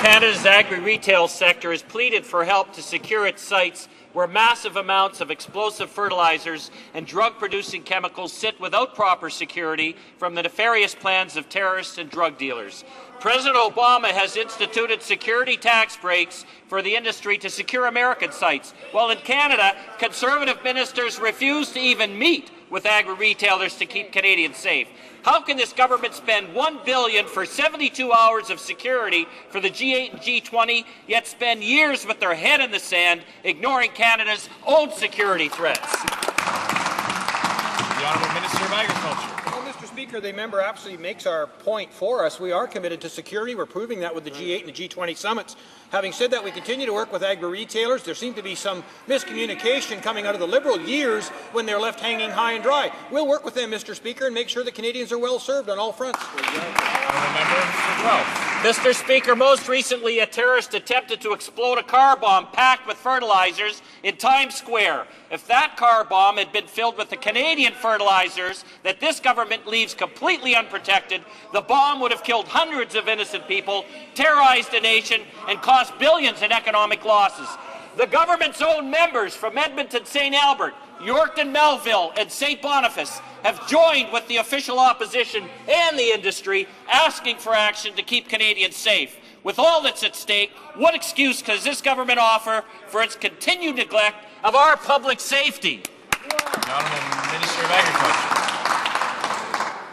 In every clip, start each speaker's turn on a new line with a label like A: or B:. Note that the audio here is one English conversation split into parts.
A: Canada's agri-retail sector has pleaded for help to secure its sites where massive amounts of explosive fertilizers and drug-producing chemicals sit without proper security from the nefarious plans of terrorists and drug dealers. President Obama has instituted security tax breaks for the industry to secure American sites, while in Canada, Conservative ministers refuse to even meet with agri-retailers to keep Canadians safe. How can this government spend $1 billion for 72 hours of security for the G8 and G20, yet spend years with their head in the sand, ignoring Canada's own security threats?
B: The Honourable Minister of Agriculture.
C: Well, Mr. Speaker, the member absolutely makes our point for us. We are committed to security. We're proving that with the G8 and the G20 summits. Having said that, we continue to work with agri-retailers. There seemed to be some miscommunication coming out of the Liberal years when they're left hanging high and dry. We'll work with them, Mr. Speaker, and make sure that Canadians are well served on all fronts.
A: Mr. Speaker, most recently a terrorist attempted to explode a car bomb packed with fertilizers in Times Square. If that car bomb had been filled with the Canadian fertilizers that this government leaves completely unprotected, the bomb would have killed hundreds of innocent people, terrorized a nation, and cost billions in economic losses. The government's own members from Edmonton, St. Albert, Yorkton, Melville, and St. Boniface have joined with the official opposition and the industry asking for action to keep Canadians safe. With all that's at stake, what excuse does this government offer for its continued neglect of our public safety?
B: The Honourable Minister of Agriculture.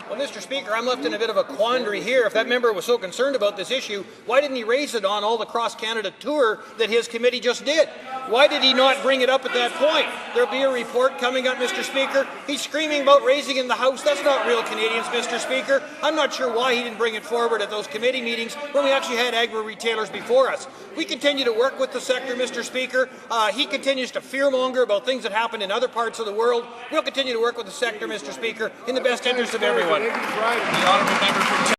C: Well, Mr. Speaker, I'm left in a bit of a quandary here. If that member was so concerned about this issue, why didn't he raise it on all the cross-Canada tour that his committee just did? Why did he not bring it up at that point? There'll be a report coming up, Mr. Speaker. He's screaming about raising in the House. That's not real Canadians, Mr. Speaker. I'm not sure why he didn't bring it forward at those committee meetings when we actually had agri-retailers before us. We continue to work with the sector, Mr. Speaker. He continues to fearmonger about things that happen in other parts of the world. We'll continue to work with the sector, Mr. Speaker, in the best interest of everyone.
B: The Honourable Member for